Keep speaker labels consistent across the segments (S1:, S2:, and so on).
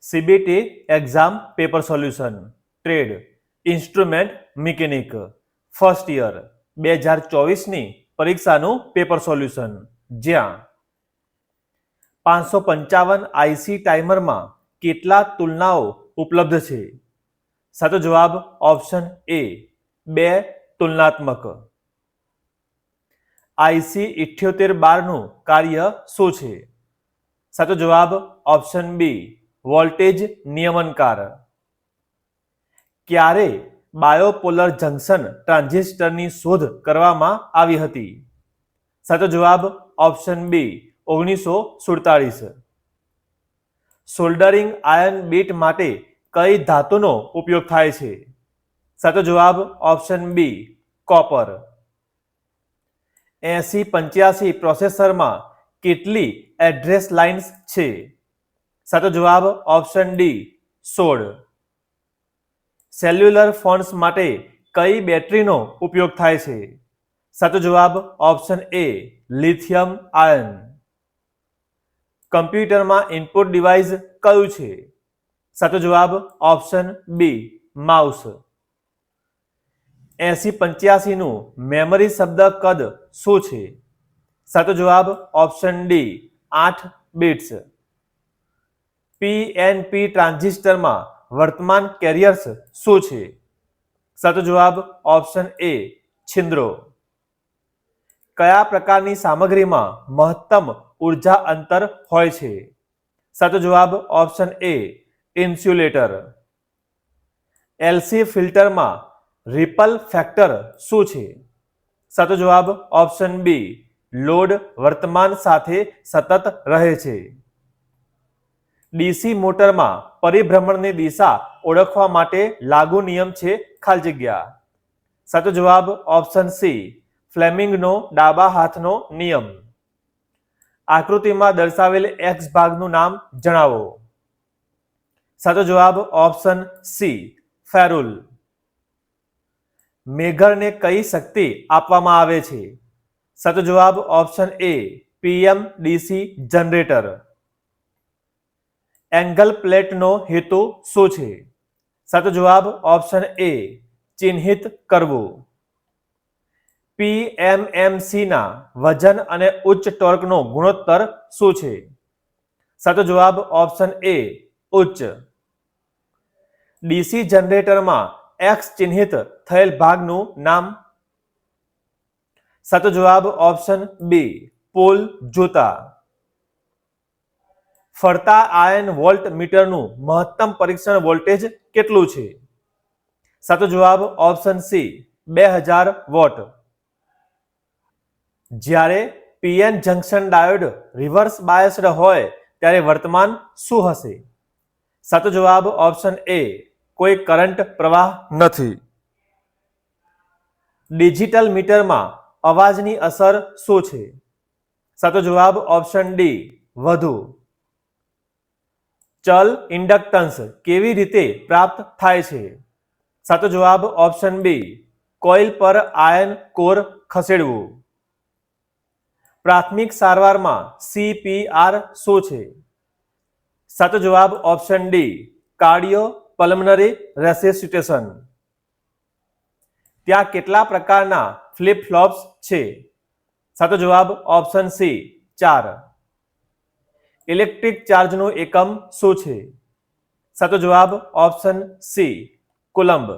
S1: CBT exam paper solution trade instrument mechanic first year 2024ની પરીક્ષાનું paper solution, જ્યાં 555 IC ટાઈમરમાં કેટલા તુલનાઓ ઉપલબ્ધ છે? સાચો જવાબ ઓપ્શન એ 2 તુલનાત્મક. આઈસી 7812 નું કાર્ય શું છે? સાચો જવાબ ઓપ્શન બી વોલ્ટેજ નિયમનકાર. ક્યારે બાયોપોલર જંકશન ટ્રાન્ઝિસ્ટરની શોધ કરવામાં આવી હતી? સાચો જવાબ option B 1947. Soldering iron bit માટે કઈ ધાતુનો ઉપયોગ થાય છે? સાચો જવાબ ઓપ્શન બી કોપર. 8085 પ્રોસેસરમાં કેટલી એડ્રેસ લાઇન્સ છે? સાચો જવાબ ઓપ્શન ડી 16. સેલ્યુલર ફોન્સ માટે કઈ બેટરીનો ઉપયોગ થાય છે? સાચો જવાબ ઓપ્શન એ લિથિયમ આયન. કમ્પ્યુટરમાં ઇનપુટ ડિવાઇસ કયું છે? સાચો જવાબ ઓપ્શન બી માઉસ. 8085 નું મેમરી શબ્દ કદ શું છે? સાચો જવાબ ઓપ્શન ડી 8 બિટ્સ. પીએનપી ટ્રાન્ઝિસ્ટરમાં વર્તમાન કેરિયર્સ શું છે? સાચો જવાબ ઓપ્શન એ છિદ્રો. કયા પ્રકારની સામગ્રીમાં મહત્તમ ઉર્જા અંતર હોય છે? સાચો જવાબ ઓપ્શન એ ઇન્સ્યુલેટર. એલસી ફિલ્ટરમાં રિપલ ફેક્ટર શું છે? સાચો જવાબ ઓપ્શન બી લોડ વર્તમાન સાથે સતત રહે છે. ડીસી મોટરમાં પરિભ્રમણની દિશા ઓળખવા માટે લાગુ નિયમ છે ખાલી જગ્યા. સાચો જવાબ ઓપ્શન સી ફ્લેમિંગનો ડાબા હાથનો નિયમ. આકૃતિમાં દર્શાવેલ એક્સ ભાગનું નામ જણાવો. સાચો જવાબ ઓપ્શન સી ફેરુલ. મેઘરને કઈ શક્તિ આપવામાં આવે છે? સાચો જવાબ option A PM DC generator. Angle પ્લેટનો હેતુ શું છે? સાચો જવાબ ઓપ્શન એ ચિહ્નિત કરવું. પીએમએમસીના વજન અને ઉચ્ચ ટોર્કનો ગુણોત્તર શું છે? સાચો જવાબ ઓપ્શન એ ઉચ્ચ. ડીસી જનરેટરમાં એક્સ ચિહ્નિત થયેલ ભાગનું નામ? સાચો જવાબ ઓપ્શન બી પોલ જોતા. ફરતા આયન વોલ્ટ મીટરનું મહત્તમ પરીક્ષણ વોલ્ટેજ કેટલું છે? સાચો જવાબ ઓપ્શન સી 2000 વોટ. જ્યારે PN junction diode reverse biased હોય ત્યારે વર્તમાન શું હશે? સાચો જવાબ ઓપ્શન એ કોઈ કરંટ પ્રવાહ નથી. ડિજિટલ મીટરમાં અવાજની અસર શું છે? સાચો જવાબ ઓપ્શન ડી વધુ. ચલ ઇન્ડક્ટન્સ કેવી રીતે પ્રાપ્ત થાય છે? સાચો જવાબ ઓપ્શન બી કોઇલ પર આયન કોર ખસેડવું. પ્રાથમિક સારવારમાં સીપીઆર શું છે? સાચો જવાબ ઓપ્શન ડી કાર્ડિયો પલ્મનરી રેસિસિટેશન. ત્યાં કેટલા પ્રકારના ફ્લિપ ફ્લોપ્સ છે? સાચો જવાબ ઓપ્શન સી 4. ઇલેક્ટ્રિક ચાર્જનું એકમ શું છે? સાચો જવાબ ઓપ્શન સી કુલંબ.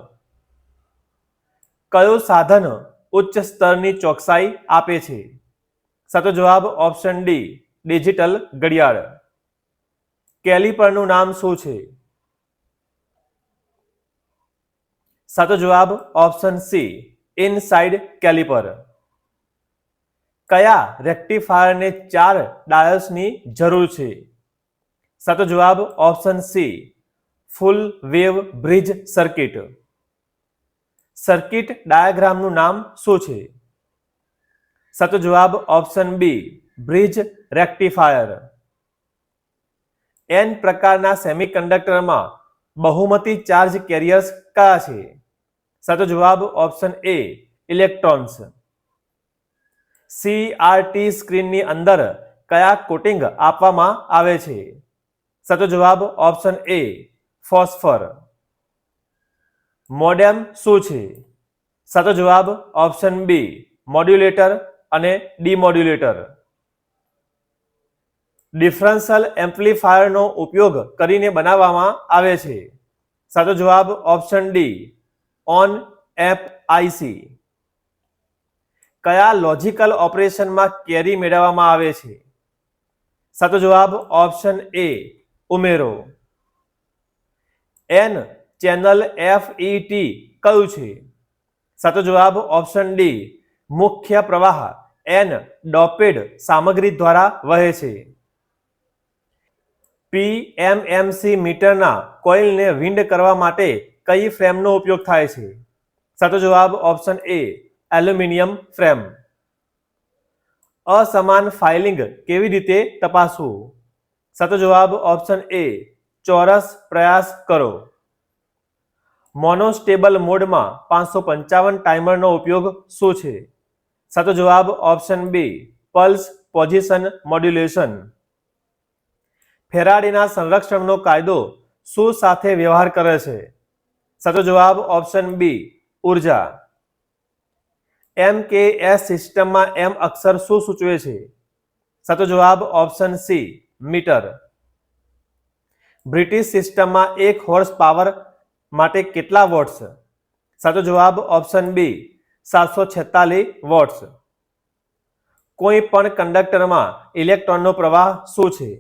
S1: કયું સાધન ઉચ્ચ સ્તરની ચોકસાઈ આપે છે? સાચો જવાબ ઓપ્શન ડી ડિજિટલ ઘડિયાળ. કેલિપરનું નામ શું છે? સાચો જવાબ ઓપ્શન સી ઇનસાઇડ કેલિપર. કયા રેક્ટિફાયરને 4 ડાયોડ્સની જરૂર છે? સાચો જવાબ option C full wave bridge circuit. Circuit ડાયાગ્રામનું નામ શું છે? સાચો જવાબ option B bridge rectifier. N પ્રકારના સેમિકન્ડક્ટરમાં બહુમતી ચાર્જ કેરિયર્સ કયા છે? સાચો જવાબ ઓપ્શન એ ઇલેક્ટ્રોન્સ. સીઆરટી સ્ક્રીનની અંદર કયા કોટિંગ આપવામાં આવે છે? સાચો જવાબ ઓપ્શન એ ફોસ્ફર. મોડેમ શું છે? સાચો જવાબ ઓપ્શન બી મોડ્યુલેટર અને ડીમોડ્યુલેટર. ડિફરન્શિયલ એમ્પ્લીફાયરનો ઉપયોગ કરીને બનાવવામાં આવે છે. સાચો જવાબ option D on app IC. કયા લોજિકલ ઓપરેશનમાં કેરી મેળવવામાં આવે છે? સાચો જવાબ ઓપ્શન એ ઉમેરો. એન ચેનલ FET કયું છે? સાચો જવાબ ઓપ્શન ડી મુખ્ય પ્રવાહ એન ડોપેડ સામગ્રી દ્વારા વહે છે. PMMC મીટરના કોઇલને વિન્ડ કરવા માટે કઈ ફ્રેમનો ઉપયોગ થાય છે? સાચો જવાબ ઓપ્શન એ એલ્યુમિનિયમ ફ્રેમ. અસમાન ફાઇલિંગ કેવી રીતે તપાસવું? સાચો જવાબ ઓપ્શન એ ચોરસ પ્રયાસ કરો. મોનોસ્ટેબલ મોડમાં 555 ટાઈમરનો ઉપયોગ શું છે? સાચો જવાબ option B pulse position modulation. ફેરાડેના સંરક્ષણનો કાયદો શું સાથે વ્યવહાર કરે છે? સાચો જવાબ ઓપ્શન બી ઉર્જા. MKS સિસ્ટમમાં એમ અક્ષર શું સૂચવે છે? સાચો જવાબ ઓપ્શન સી મીટર. બ્રિટિશ સિસ્ટમમાં 1 હોર્સ પાવર માટે કેટલા વોટ્સ? સાચો જવાબ ઓપ્શન બી 746 વોટ્સ. કોઈ પણ કંડક્ટરમાં ઇલેક્ટ્રોનનો પ્રવાહ શું છે?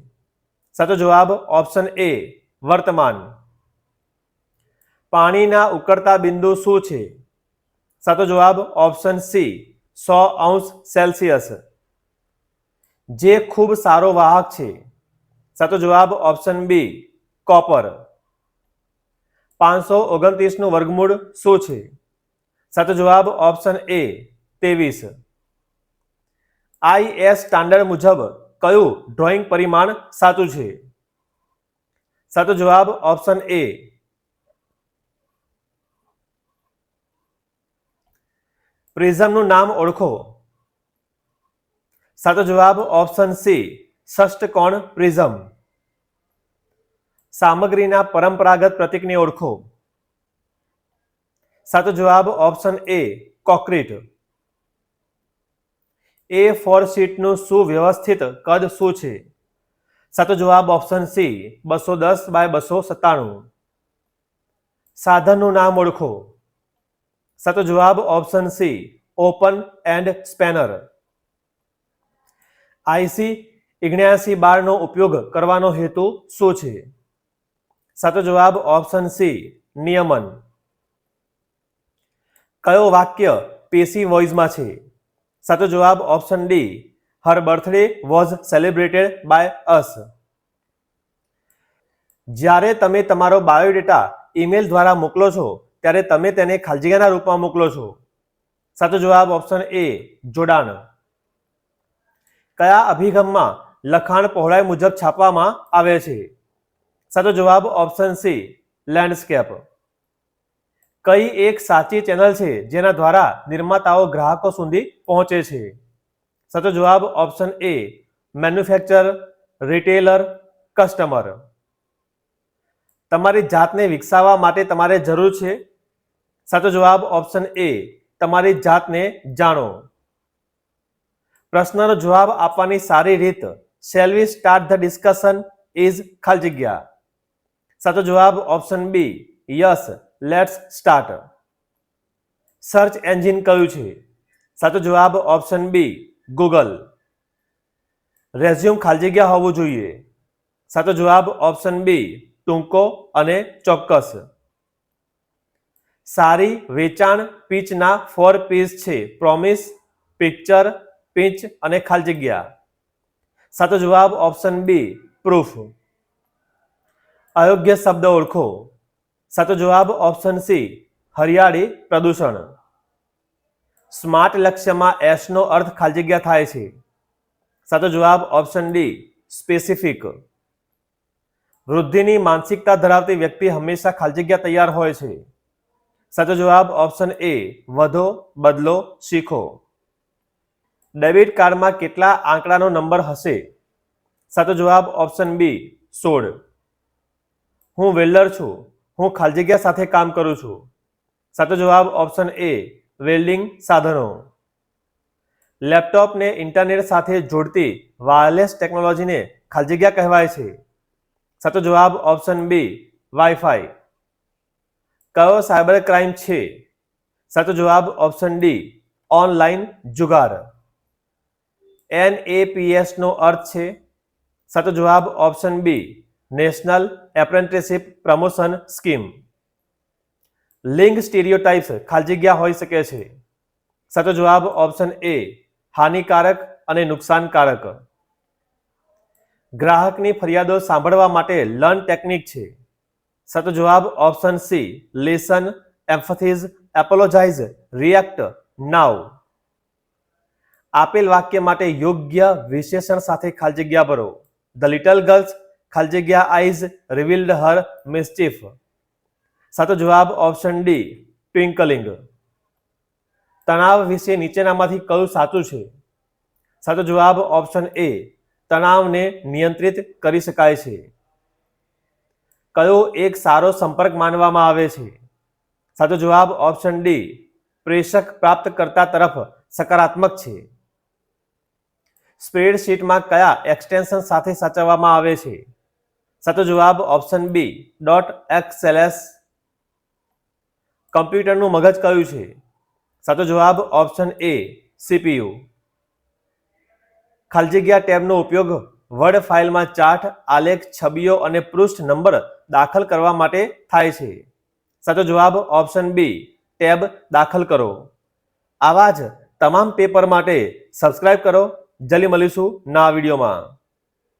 S1: સાચો જવાબ ઓપ્શન એ વર્તમાન. પાણીના ઉકળતા બિંદુ શું છે? સાચો જવાબ ઓપ્શન સી 100°C. જે ખૂબ સારો વાહક છે? સાચો જવાબ ઓપ્શન બી કોપર. 529 નું વર્ગમૂળ શું છે? સાચો જવાબ ઓપ્શન એ 23. IS સ્ટાન્ડર્ડ મુજબ કયું ડ્રોઈંગ પરિમાણ સાચું છે? સાચો જવાબ ઓપ્શન એ. પ્રિઝમનું નામ ઓળખો. સાચો જવાબ ઓપ્શન સી ષષ્ઠકોણ પ્રિઝમ. સામગ્રીના પરંપરાગત પ્રતીકને ઓળખો. સાચો જવાબ ઓપ્શન એ કોન્ક્રીટ. A4 શીટનું સુવ્યવસ્થિત કદ શું છે? સાચો જવાબ ઓપ્શન સી 210x297. સાધનનું નામ ઓળખો. સાચો જવાબ option C open end spanner. IC 7912 નો ઉપયોગ કરવાનો હેતુ શું છે? સાચો જવાબ ઓપ્શન સી નિયમન. કયો વાક્ય પેશી વોઇસમાં છે? સાચો જવાબ option D her birthday was celebrated by us. જ્યારે તમે તમારો બાયોડેટા ઈમેલ દ્વારા મોકલો છો ત્યારે તમે તેને ખાલી જગ્યાના રૂપમાં મોકલો છો. સાચો જવાબ ઓપ્શન એ જોડાણ. કયા અભિગમમાં લખાણ પહોળાઈ મુજબ છાપવામાં આવે છે? સાચો જવાબ ઓપ્શન સી લેન્ડસ્કેપ. કઈ એક સાચી ચેનલ છે જેના દ્વારા નિર્માતાઓ ગ્રાહકો સુધી પહોંચે છે? સાચો જવાબ option A manufacture, retailer, customer. તમારી જાતને વિકસાવવા માટે તમારે જરૂર છે? સાચો જવાબ ઓપ્શન એ તમારી જાતને જાણો. પ્રશ્નનો જવાબ આપવાની સારી રીત shall we start the discussion is ખાલી જગ્યા. સાચો જવાબ option B yes let's start. Search engine કયું છે? સાચો જવાબ ઓપ્શન બી ગૂગલ. રેઝ્યુમ ખાલી જગ્યા હોવું જોઈએ. સાચો જવાબ ઓપ્શન બી ટૂંકો અને ચોક્કસ. સારી વેચાણ પીચના 4 P's છે: પ્રોમિસ, પિક્ચર, પિચ અને ખાલી જગ્યા. સાચો જવાબ ઓપ્શન બી પ્રૂફ. અયોગ્ય શબ્દ ઓળખો. સાચો જવાબ ઓપ્શન સી હરિયાળી પ્રદૂષણ. સ્માર્ટ લક્ષ્યમાં S નો અર્થ ખાલી જગ્યા થાય છે. સાચો જવાબ ઓપ્શન ડી સ્પેસિફિક. વૃદ્ધિની માનસિકતા ધરાવતી વ્યક્તિ હંમેશા ખાલી જગ્યા તૈયાર હોય છે. સાચો જવાબ ઓપ્શન એ વધો, બદલો, શીખો. ડેબિટ કાર્ડમાં કેટલા આંકડાનો નંબર હશે? સાચો જવાબ ઓપ્શન બી 16. હું વેલ્ડર છું, હું ખાલી જગ્યા સાથે કામ કરું છું. સાચો જવાબ ઓપ્શન એ વેલ્ડિંગ સાધનો. લેપટોપને ઇન્ટરનેટ સાથે જોડતી વાયરલેસ ટેકનોલોજીને ખાલી જગ્યા કહેવાય છે. સાચો જવાબ ઓપ્શન બી વાઈફાઈ. કયો સાયબર ક્રાઇમ છે? સાચો જવાબ ઓપ્શન ડી ઓનલાઈન જુગાર. NAPS નો અર્થ છે? સાચો જવાબ option B national apprenticeship promotion scheme. લિંગ સ્ટીરિયોટાઇપ્સ ખાલી જગ્યા હોઈ શકે છે. સાચો જવાબ ઓપ્શન એ હાનિકારક અને નુકસાનકારક. ગ્રાહકની ફરિયાદો સાંભળવા માટે લર્ન ટેકનિક છે. સાચો જવાબ ઓપ્શન સી લિસન, એમ્ફેથિઝ, એપોલોજાઇઝ, રિએક્ટ, નાઉ. આપેલ વાક્ય માટે યોગ્ય વિશેષણ સાથે ખાલી જગ્યા ભરો. ધ લિટલ ગર્લ્સ ખાલી જગ્યા આઈઝ રિવીલ્ડ હર મિસ્ચીફ. સાચો જવાબ ઓપ્શન ડી ટ્વિંકલિંગ. તણાવ વિશે નીચેનામાંથી કયું સાચું છે? સાચો જવાબ ઓપ્શન એ તણાવને નિયંત્રિત કરી શકાય છે. કયો એક સારો સંપર્ક માનવામાં આવે છે? સાચો જવાબ ઓપ્શન ડી પ્રેષક પ્રાપ્તકર્તા તરફ સકારાત્મક છે. સ્પ્રેડશીટમાં કયા એક્સટેન્શન સાથે સાચવવામાં આવે છે? સાચો જવાબ ઓપ્શન બી .xls. કમ્પ્યુટરનું મગજ કયું છે? સાચો જવાબ ઓપ્શન એ CPU. ખાલી જગ્યા ટેબનો ઉપયોગ વર્ડ ફાઇલમાં ચાર્ટ, આલેખ, છબીઓ અને પૃષ્ઠ નંબર દાખલ કરવા માટે થાય છે. સાચો જવાબ ઓપ્શન બી ટેબ દાખલ કરો. આવા જ તમામ પેપર માટે સબસ્ક્રાઇબ કરો. જલ્દી મળીશું નવા વિડીયોમાં.